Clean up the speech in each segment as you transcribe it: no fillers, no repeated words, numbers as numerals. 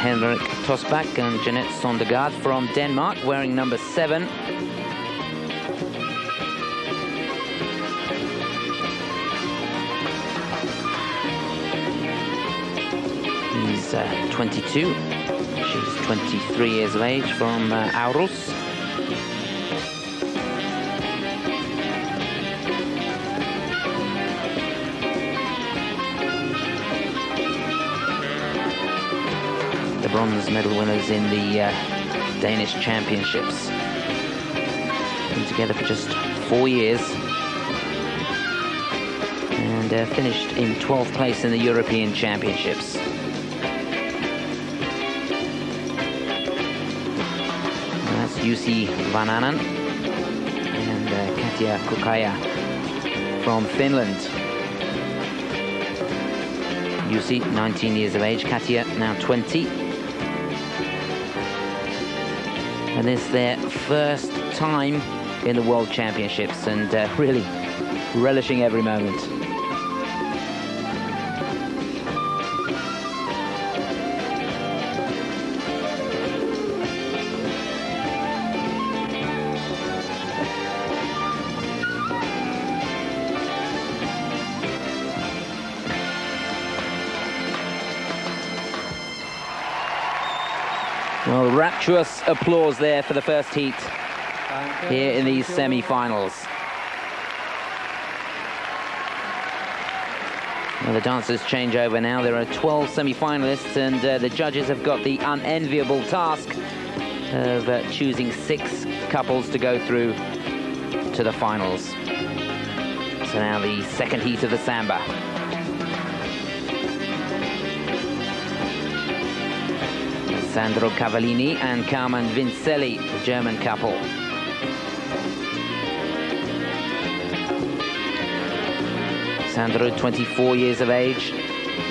Henrik Tosbach and Jeanette Sondergaard from Denmark, wearing number 7. He's 22. She's 23 years of age, from Aarhus. The bronze medal winners in the Danish championships. Been together for just 4 years. And finished in 12th place in the European championships. Jussi Vananen and Katja Kukaya from Finland. Jussi, 19 years of age, Katja now 20. And it's their first time in the World Championships, and really relishing every moment. Well, rapturous applause there for the first heat here in these semi-finals. Well, the dancers change over now. There are 12 semi-finalists, and the judges have got the unenviable task of choosing 6 couples to go through to the finals. So now the second heat of the samba. Sandro Cavallini and Carmen Vincelj, the German couple. Sandro, 24 years of age.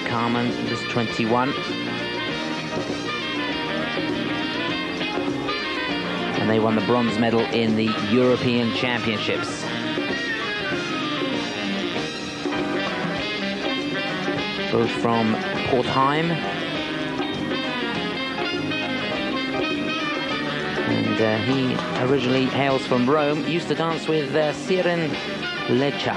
Carmen, just 21. And they won the bronze medal in the European Championships. Both from Portheim. And he originally hails from Rome, used to dance with Siren Lecha.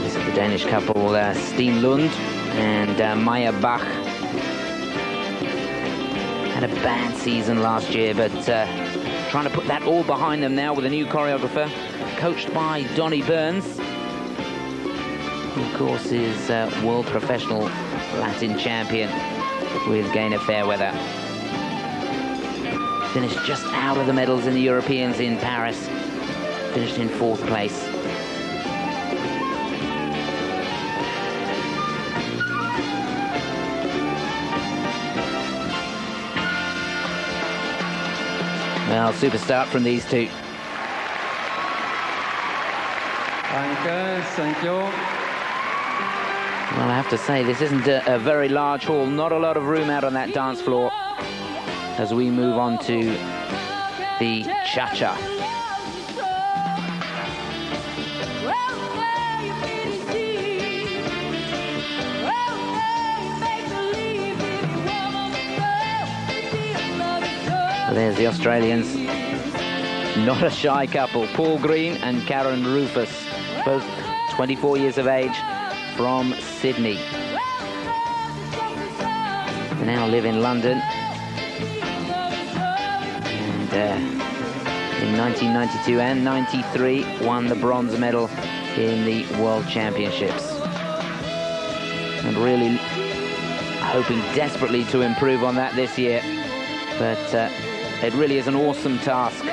This is the Danish couple, Steen Lund and Bach. Had a bad season last year, but trying to put that all behind them now with a new choreographer, coached by Donny Burns, who of course is world professional Latin champion with Gaynor Fairweather. Finished just out of the medals in the Europeans in Paris, finished in 4th place. Well, super start from these two. Thank you. Well, I have to say, this isn't a very large hall. Not a lot of room out on that dance floor as we move on to the cha-cha. There's the Australians, not a shy couple, Paul Green and Karen Rufus, both 24 years of age, from Sydney. They now live in London, and in 1992 and 93 won the bronze medal in the World Championships. And really hoping desperately to improve on that this year, but it really is an awesome task.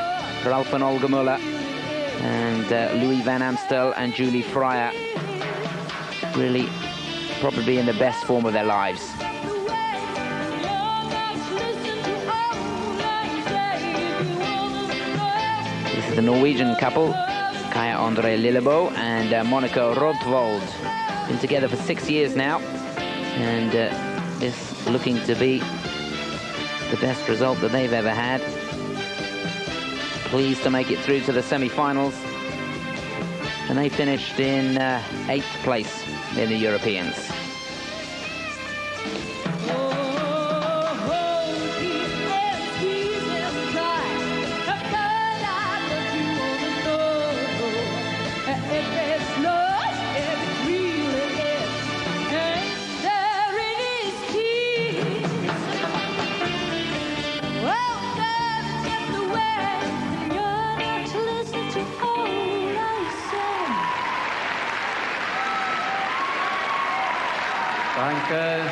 Ralf and Olga Muller and Louis van Amstel and Julie Fryer, really probably in the best form of their lives. This is the Norwegian couple, Kaja Andre Lillebo and Monica Rothvold. Been together for 6 years now, and is looking to be the best result that they've ever had. Pleased to make it through to the semi-finals. And they finished in 8th place in the Europeans.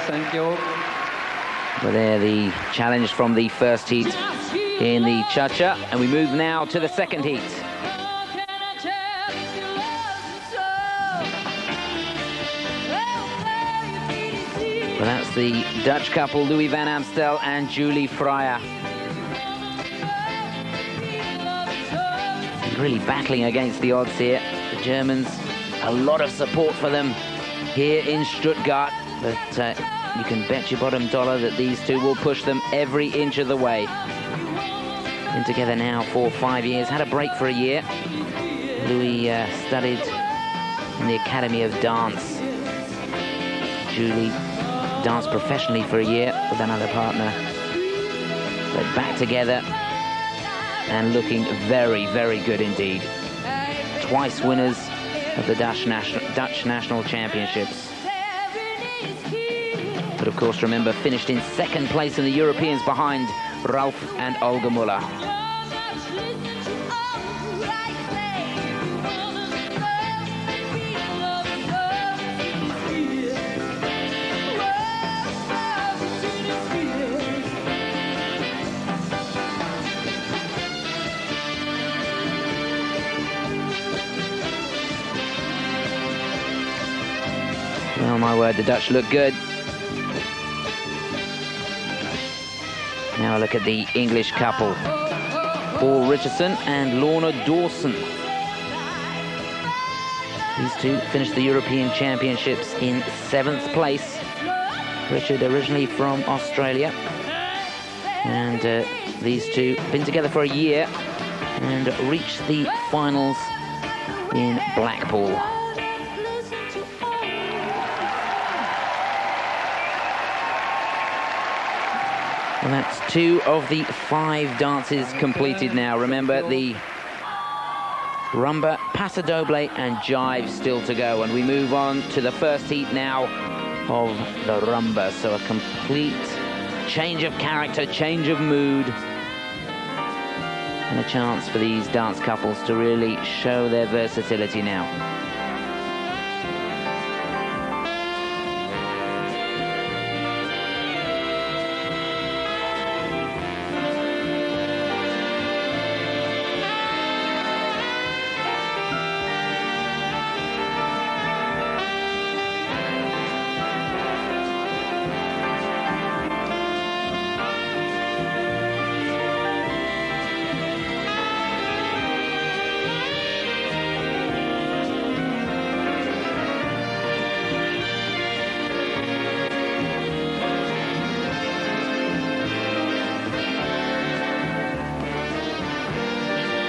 Thank you. But there, the challenge from the first heat in the cha-cha, and we move now to the second heat. Well, that's the Dutch couple, Louis van Amstel and Julie Fryer. Really battling against the odds here. The Germans, a lot of support for them here in Stuttgart, but you can bet your bottom dollar that these two will push them every inch of the way. Been together now for 5 years, had a break for a year. Louis studied in the Academy of Dance. Julie danced professionally for a year with another partner. But back together and looking very, very good indeed. Twice winners of the Dutch National Championships. But of course, remember, finished in 2nd place in the Europeans behind Ralf and Olga Muller. Well, my word, the Dutch look good. Now look at the English couple, Richardson and Lorna Dawson. These two finished the European Championships in 7th place. Richard originally from Australia. And these two been together for a year and reached the finals in Blackpool. And that's 2 of the 5 dances completed now. Remember, the rumba, paso doble and jive still to go. And we move on to the first heat now of the rumba. So a complete change of character, change of mood. And a chance for these dance couples to really show their versatility now.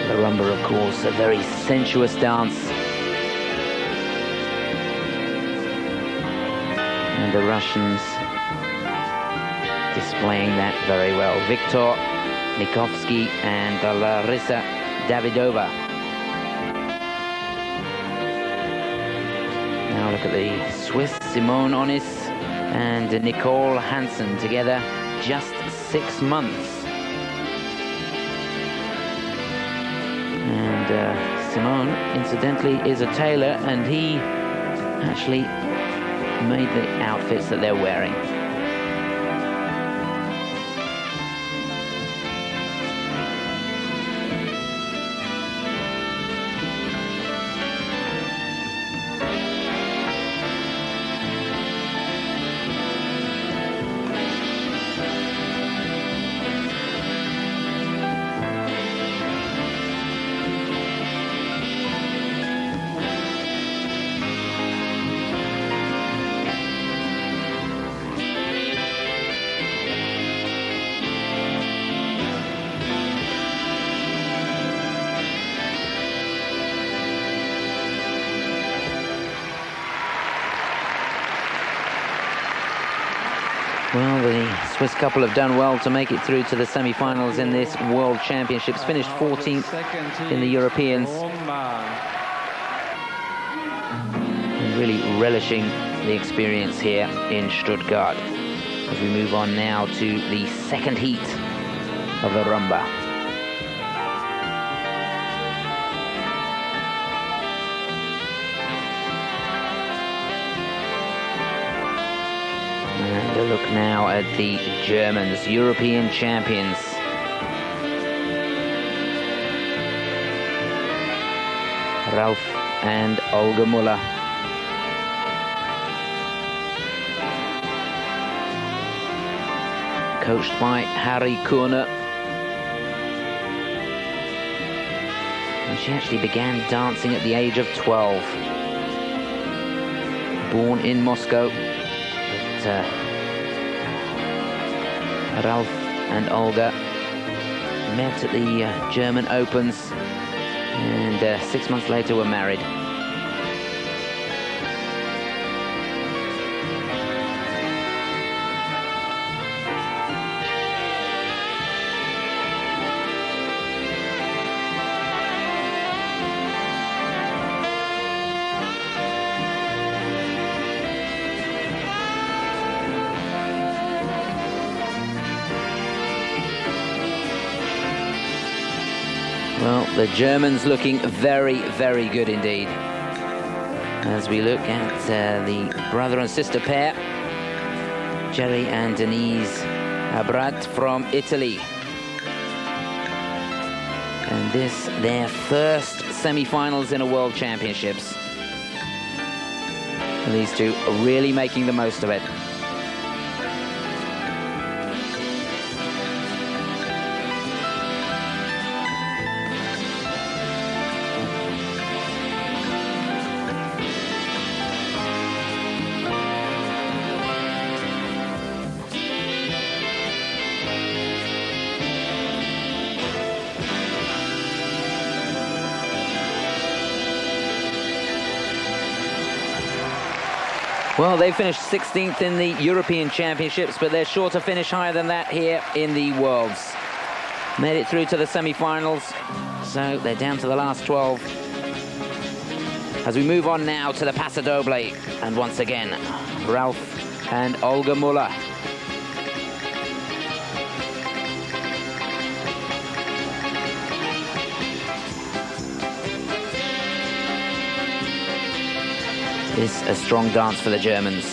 The rumba, of course, a very sensuous dance. And the Russians displaying that very well. Viktor Nikovsky and Larissa Davidova. Now look at the Swiss, Simone Onis and Nicole Hansen, together just 6 months. And Simone, incidentally, is a tailor, and he actually made the outfits that they're wearing. Well, the Swiss couple have done well to make it through to the semi-finals in this World Championships. Finished 14th in the Europeans. And really relishing the experience here in Stuttgart. As we move on now to the second heat of the rumba. And a look now at the Germans, European champions. Ralf and Olga Muller. Coached by Harry Kurner. And she actually began dancing at the age of 12. Born in Moscow. Ralf and Olga met at the German Opens and 6 months later were married. Well, the Germans looking very, very good indeed. As we look at the brother and sister pair, Jerry and Denise Abrat from Italy. And this, their first semi-finals in a World Championships. And these two are really making the most of it. Well, they finished 16th in the European Championships, but they're sure to finish higher than that here in the Worlds. Made it through to the semi-finals, so they're down to the last 12. As we move on now to the Paso Doble, and once again, Ralf and Olga Muller. Is a strong dance for the Germans.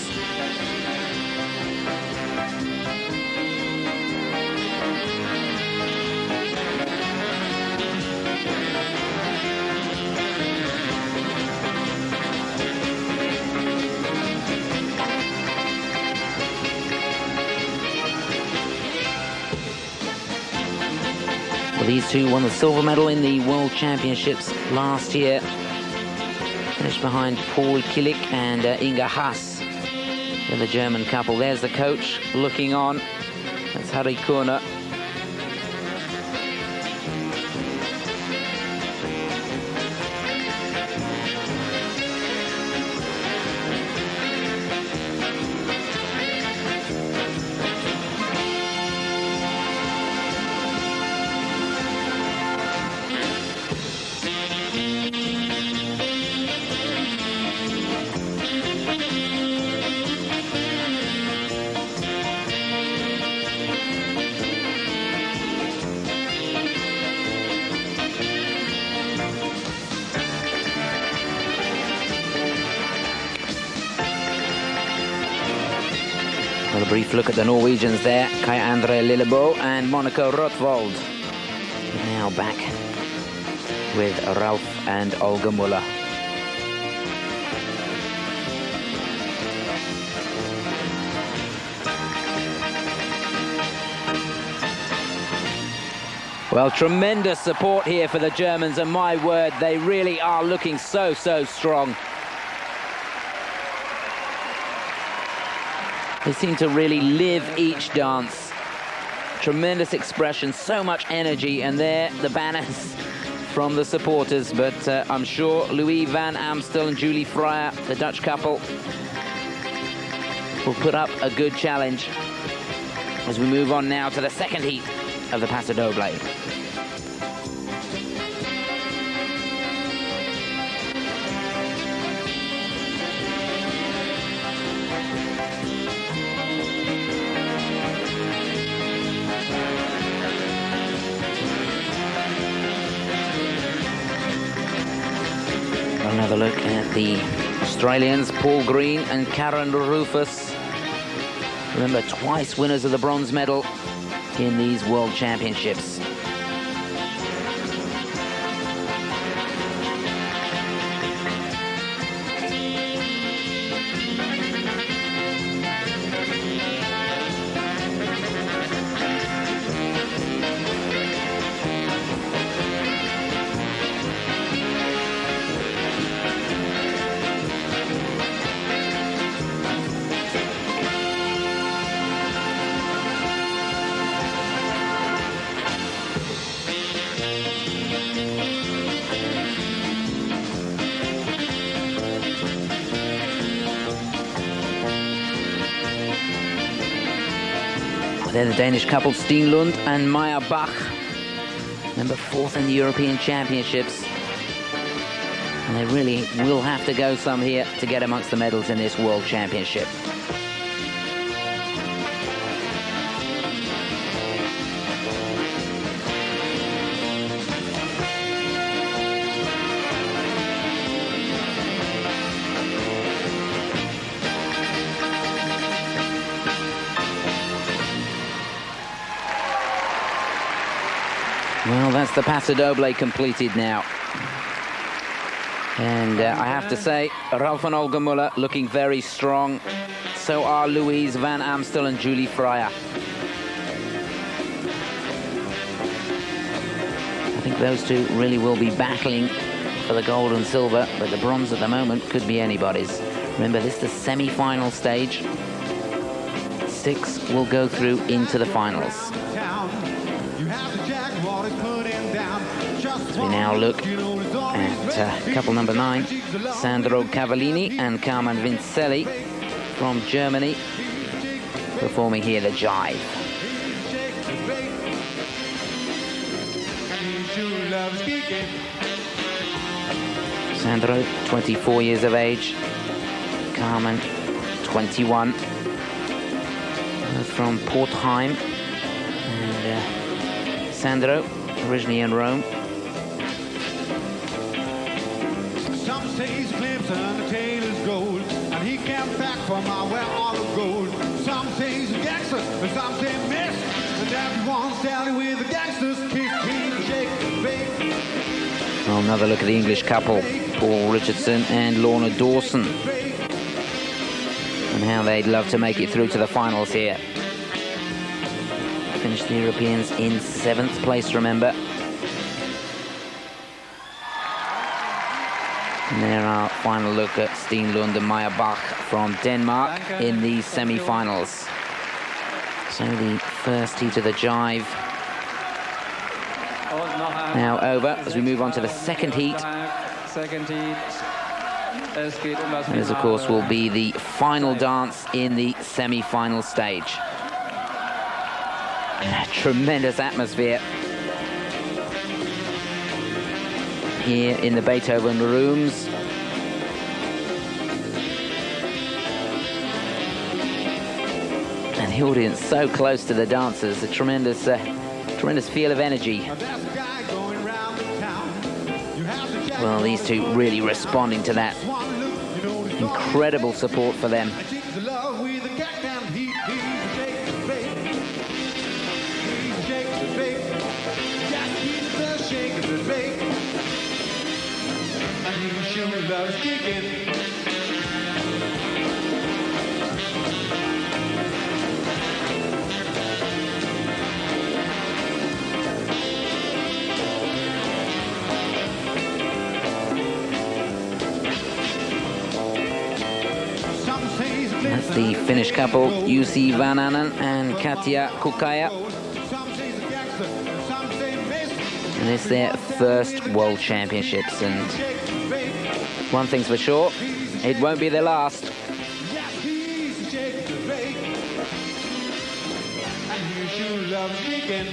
Well, these two won the silver medal in the World Championships last year. Finished behind Paul Killick and Inga Haas. They're the German couple. There's the coach looking on. That's Harry Kurner. Well, a brief look at the Norwegians there, Kai-Andre Lillebo and Monica Rothvold. Now back with Ralf and Olga Muller. Well, tremendous support here for the Germans, and my word, they really are looking so strong. They seem to really live each dance. Tremendous expression, so much energy, and there the banners from the supporters. But I'm sure Louis van Amstel and Julie Fryer, the Dutch couple, will put up a good challenge as we move on now to the second heat of the Paso Doble. Another look at the Australians, Paul Green and Karen Rufus. Remember, twice winners of the bronze medal in these World Championships. They're the Danish couple, Steen Lund and Bach. Number 4th in the European Championships. And they really will have to go some here to get amongst the medals in this World Championship. Well, that's the Paso Doble completed now. And I have to say, Ralf and Olga Muller looking very strong. So are Louise van Amstel and Julie Fryer. I think those two really will be battling for the gold and silver, but the bronze at the moment could be anybody's. Remember, this is the semi-final stage. 6 will go through into the finals. As we now look at couple number 9, Sandro Cavallini and Carmen Vincelj from Germany, performing here the jive. Sandro, 24 years of age, Carmen, 21, from Portheim, and Sandro, originally in Rome. Some say he's Clemson, the tail is gold, and he came back from where all the gold. Some say he's a gangster, and some say miss, and everyone's down with the gangsters, kick, shake, bake. Well, another look at the English couple, Paul Richardson and Lorna Dawson, and how they'd love to make it through to the finals here. Finished the Europeans in 7th place, remember. And there our final look at Steen Lund and Bach from Denmark in the semi-finals. So the first heat of the jive now over as we move on to the second heat. And this, of course, will be the final dance in the semi-final stage. A tremendous atmosphere here in the Beethoven rooms. And the audience so close to the dancers, a tremendous feel of energy. Well, these two really responding to that. Incredible support for them. That's the Finnish couple, Jussi Vanhanen and Katja Kukkaja. And it's their first World Championships, and one thing's for sure, it won't be their last. weekend.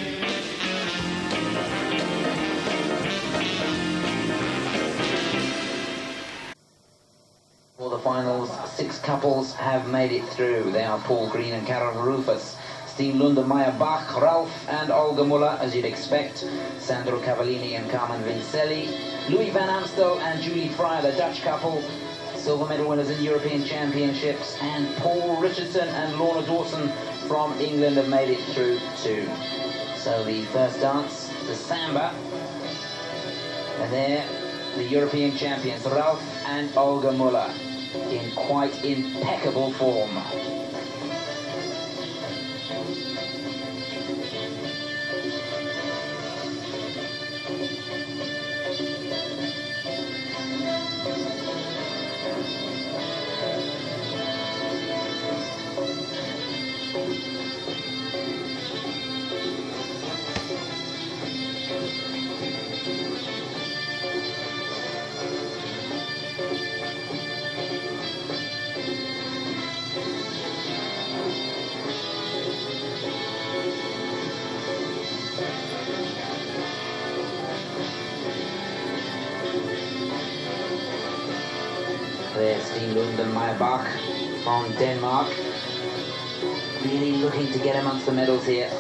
For the finals, 6 couples have made it through. They are Paul Green and Carmen Rufus, Steen, Lund and Bach, Ralf and Olga Muller, as you'd expect, Sandro, Cavallini and Carmen Vincelj, Louis van Amstel and Julie Fryer, the Dutch couple, silver medal winners in European Championships, and Paul Richardson and Lorna Dawson from England have made it through too. So the first dance, the samba, and there the European champions, Ralf and Olga Muller, in quite impeccable form. There's Steen, Lund and Bach from Denmark. Really looking to get amongst the medals here.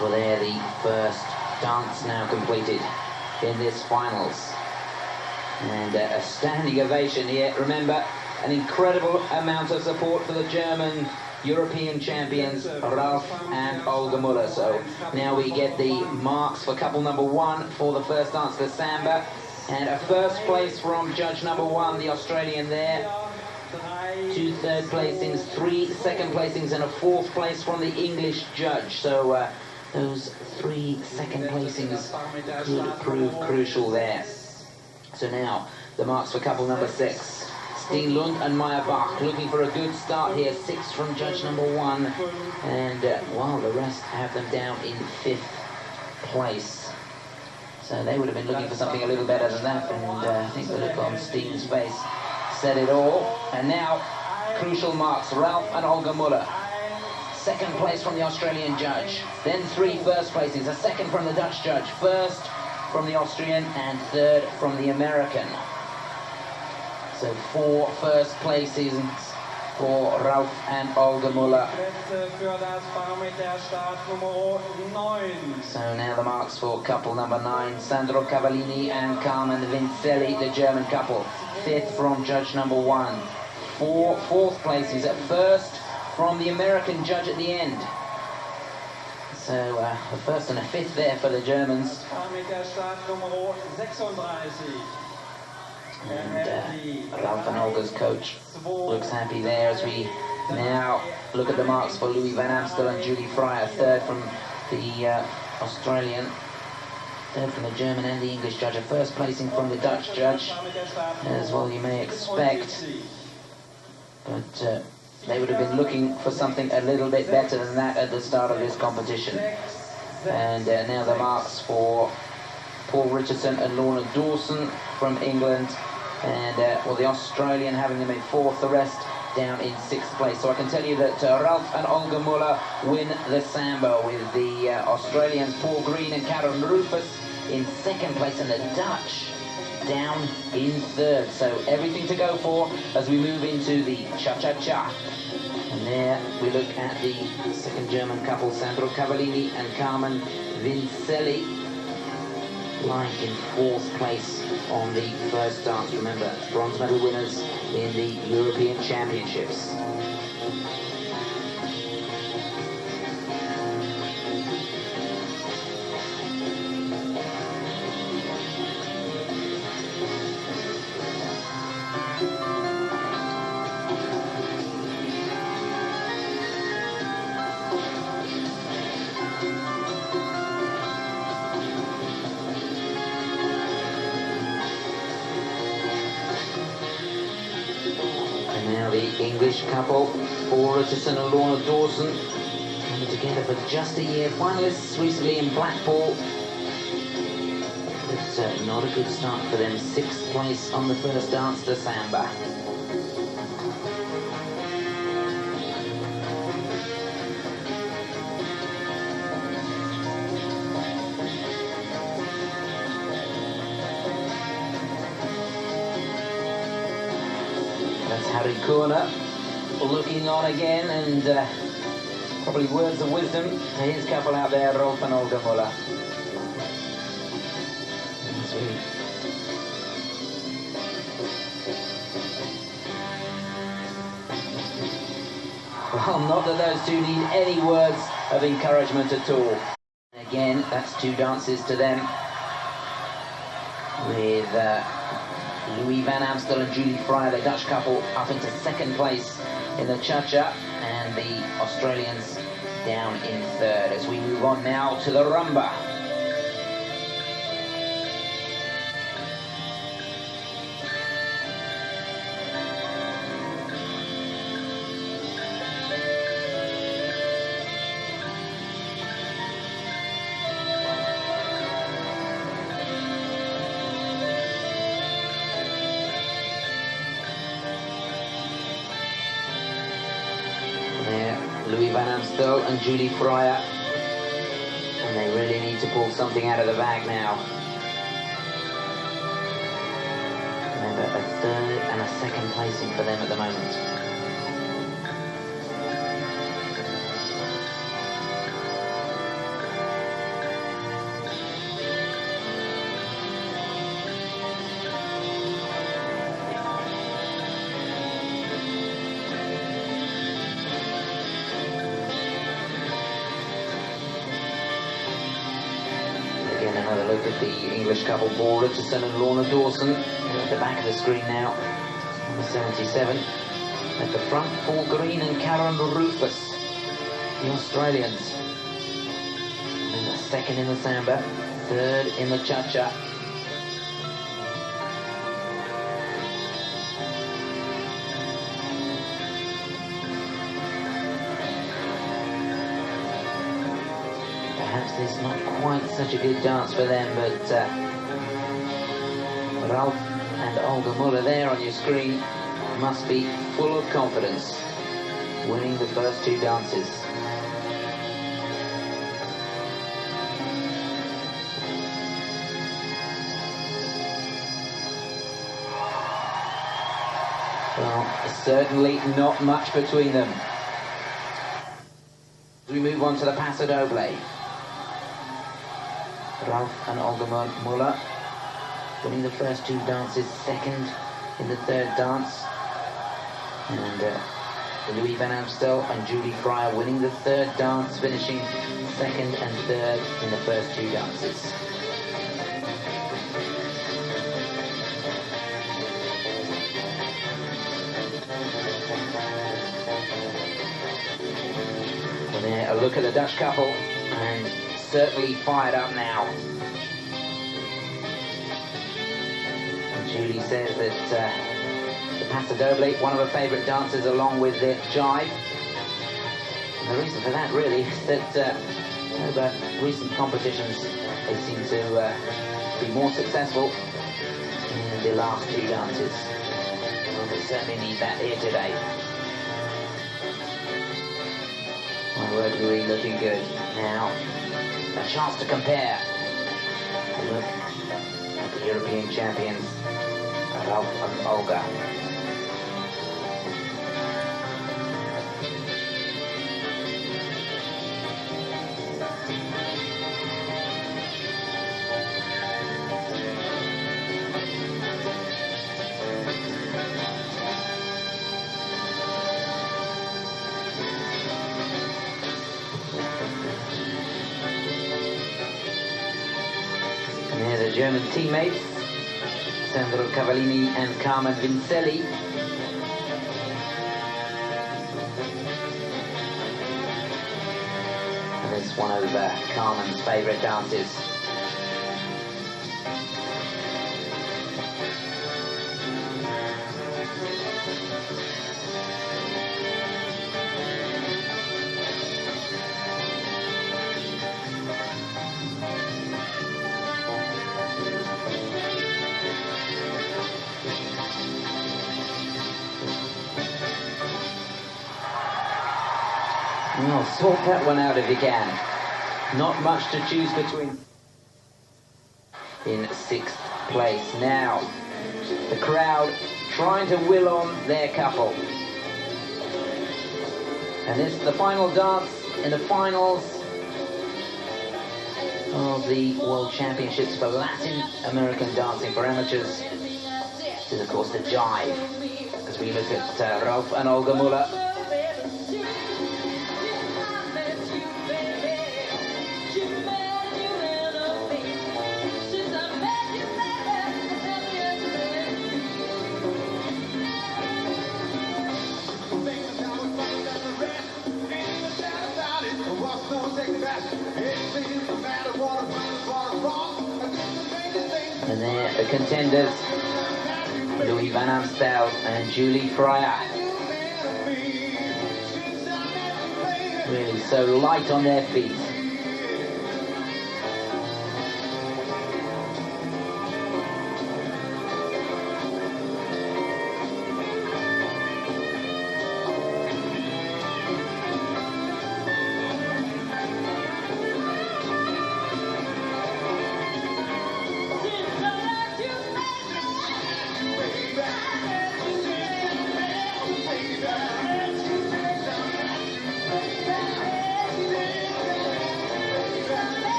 Well, there the first dance now completed in this finals. And a standing ovation here. Remember, an incredible amount of support for the German European champions, Ralf and Olga Muller. So now we get the marks for couple number 1 for the first dance, the samba. And a first place from judge number 1, the Australian there. 2 third placings, 3 second placings, and a 4th place from the English judge. So those 3 second placings could prove crucial there. So now, the marks for couple number 6. Steen, Lund and Bach looking for a good start here. 6 from judge number 1. And, well, the rest have them down in 5th place. So they would have been looking for something a little better than that. And I think the look on Steen's face said it all. And now, crucial marks, Ralf and Olga Muller. 2nd place from the Australian judge, then 3 first placings, a 2nd from the Dutch judge, 1st from the Austrian and 3rd from the American. So 4 first places for Ralf and Olga Muller. So now the marks for couple number 9, Sandro, Cavallini and Carmen Vincelj, the German couple. 5th from judge number 1. 4 fourth places at 1st from the American judge at the end. So a 1st and a 5th there for the Germans. And Ralf and Olga's coach looks happy there as we now look at the marks for Louis van Amstel and Julie Fryer. 3rd from the Australian, 3rd from the German and the English judge. A 1st placing from the Dutch judge, as well you may expect. But they would have been looking for something a little bit better than that at the start of this competition. And now the marks for Paul Richardson and Lorna Dawson from England. And, well, the Australian having them in 4th, the rest down in 6th place. So I can tell you that Ralf and Olga Muller win the samba, with the Australians Paul Green and Carmen Rufus in 2nd place, and the Dutch down in 3rd. So everything to go for as we move into the cha-cha-cha. And there we look at the 2nd German couple, Sandro Cavallini and Carmen Vincelj, lying in 4th place on the first dance. Remember, bronze medal winners in the European Championships. Now the English couple, Richardson and Lorna Dawson, coming together for just a year. Finalists recently in Blackpool. But not a good start for them. 6th place on the first dance to Samba. Corner looking on again, and probably words of wisdom to his couple out there, Ralf and Olga Muller. Well, not that those two need any words of encouragement at all. Again, that's 2 dances to them, with Louis van Amstel and Julie Fryer, the Dutch couple, up into 2nd place in the cha-cha, and the Australians down in 3rd. As we move on now to the rumba. Louis van Amstel and Julie Fryer, and they really need to pull something out of the bag now. Remember, a 3rd and a 2nd placing for them at the moment. Another look at the English couple, Richardson and Lorna Dawson. They're at the back of the screen now, number 77. At the front, Paul Green and Carmen Rufus, the Australians. And the 2nd in the samba, 3rd in the cha-cha. Perhaps it's not quite such a good dance for them, but Ralf and Olga Muller there on your screen must be full of confidence, winning the first 2 dances. Well, certainly not much between them. We move on to the Paso Doble. Ralf and Olga Muller winning the first 2 dances, 2nd in the 3rd dance. And Louis van Amstel and Julie Fryer winning the 3rd dance, finishing 2nd and 3rd in the first 2 dances. And there, a look at the Dutch couple, and certainly fired up now. And Julie says that the Paso Doble, one of her favourite dances, along with the jive. And the reason for that really is that over recent competitions they seem to be more successful in the last 2 dances. Well, they certainly need that here today. My word, Louis, looking good. Now, a chance to compare. Look at the European champions, Ralf and Olga. Their German teammates, Sandro Cavallini and Carmen Vincelj. And it's one of Carmen's favourite dances. Well, sort that one out if you can. Not much to choose between. In 6th place. Now, the crowd trying to will on their couple. And this is the final dance in the finals of the World Championships for Latin American dancing for amateurs. This is, of course, the jive, as we look at Ralf and Olga Muller. And they're the contenders, Louis van Amstel and Julie Fryer. Really so light on their feet.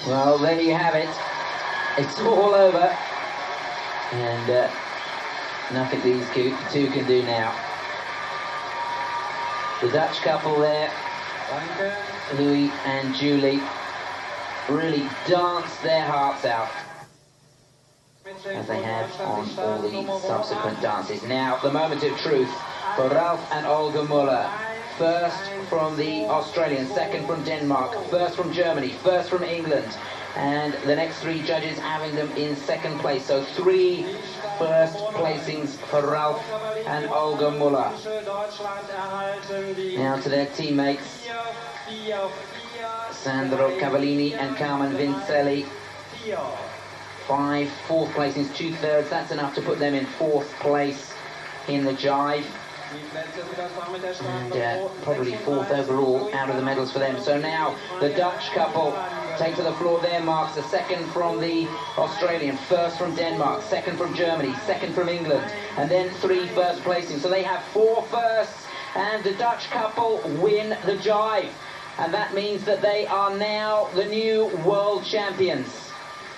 Well, there you have it. It's all over. And nothing these two can do now. The Dutch couple there, Louis and Julie, really danced their hearts out, as they have on all the subsequent dances. Now, the moment of truth for Ralf and Olga Muller. First from the Australians, second from Denmark, first from Germany, first from England, and the next 3 judges having them in 2nd place. So 3 first placings for Ralf and Olga Muller. Now to their teammates, Sandro, Cavallini and Carmen Vincelj. 5 fourth placings, 2/3. That's enough to put them in 4th place in the jive. And probably 4th overall out of the medals for them. So now the Dutch couple take to the floor their marks. The 2nd from the Australian, 1st from Denmark, 2nd from Germany, 2nd from England, and then 3 first placings. So they have 4 firsts, and the Dutch couple win the jive. And that means that they are now the new world champions.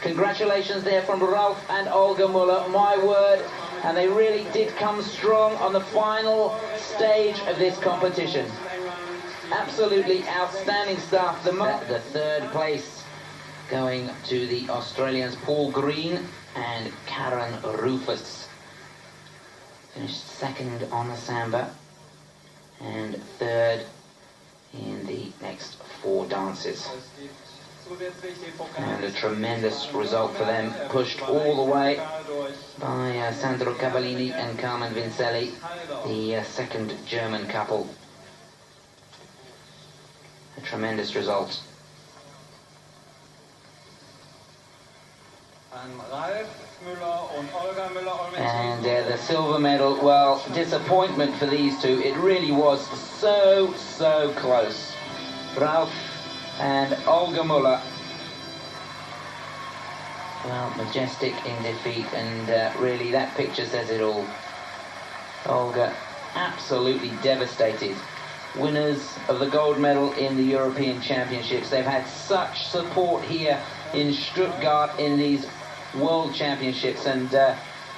Congratulations there from Ralf and Olga Muller, my word. And they really did come strong on the final stage of this competition. Absolutely outstanding stuff. The 3rd place going to the Australians, Paul Green and Karen Rufus. Finished 2nd on the samba and 3rd in the next 4 dances. And a tremendous result for them, pushed all the way by Sandro Cavallini and Carmen Vincelj, the 2nd German couple. A tremendous result. And the silver medal, well, disappointment for these two. It really was so close. Ralf and Olga Muller, well, majestic in defeat, and really that picture says it all. Olga absolutely devastated. Winners of the gold medal in the European Championships. They've had such support here in Stuttgart in these World Championships, and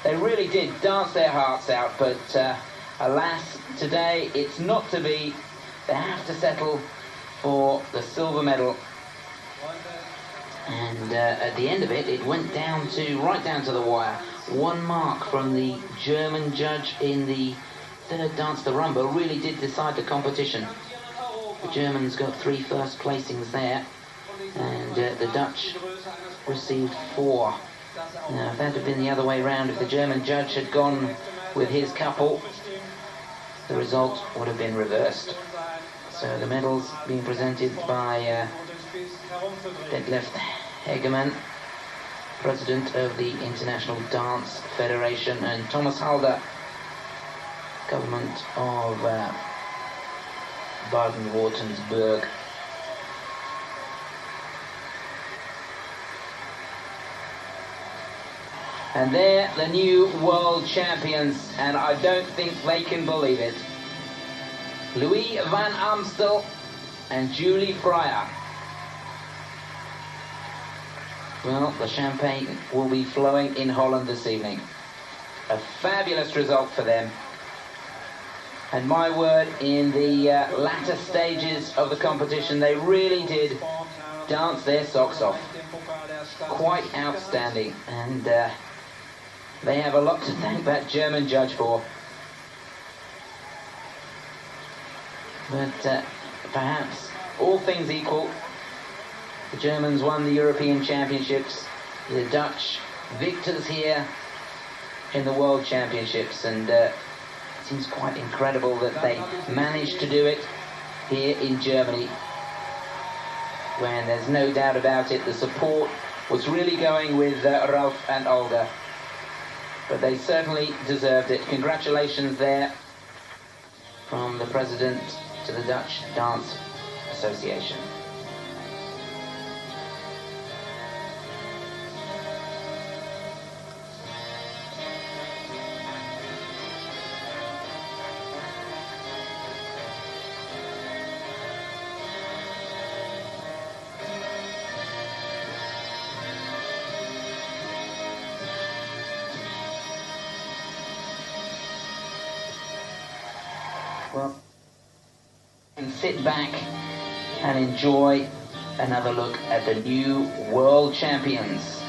they really did dance their hearts out, but alas, today it's not to be. They have to settle for the silver medal, and at the end of it, it went down to right down to the wire. 1 mark from the German judge in the 3rd dance, the rumba, really did decide the competition. The Germans got 3 first placings there, and the Dutch received 4. Now, if that had been the other way round, if the German judge had gone with his couple, the result would have been reversed. So the medals being presented by Detlef Hegeman, President of the International Dance Federation, and Thomas Halder, Government of Baden-Württemberg. And they're the new world champions, and I don't think they can believe it. Louis van Amstel and Julie Fryer. Well, the champagne will be flowing in Holland this evening. A fabulous result for them. And my word, in the latter stages of the competition, they really did dance their socks off. Quite outstanding. And they have a lot to thank that German judge for. But perhaps, all things equal, the Germans won the European Championships, the Dutch victors here in the World Championships, and it seems quite incredible that they managed to do it here in Germany, when there's no doubt about it, the support was really going with Ralf and Olga. But they certainly deserved it. Congratulations there from the President to the Dutch Dance Association. Well, and sit back and enjoy another look at the new world champions.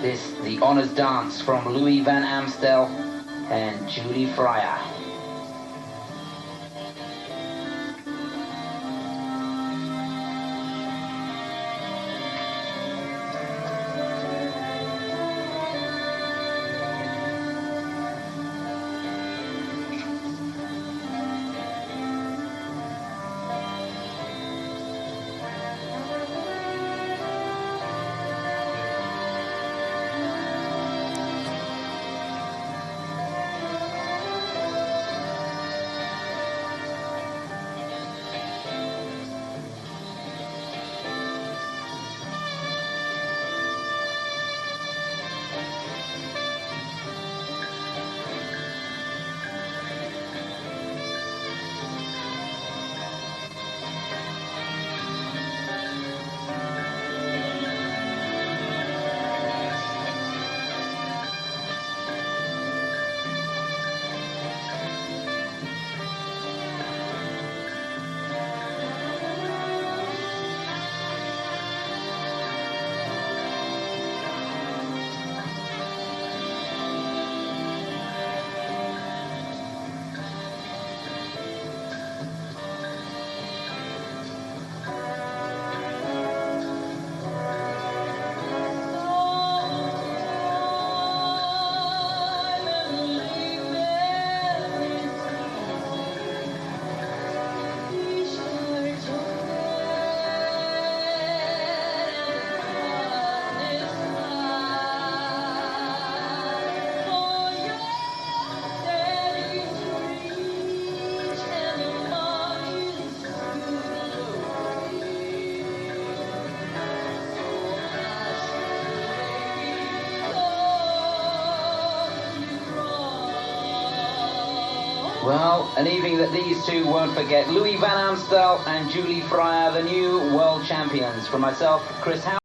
This, the honors dance from Louis van Amstel and Julie Fryer. Well, an evening that these two won't forget. Louis van Amstel and Julie Fryer, the new world champions. From myself, Chris Howard.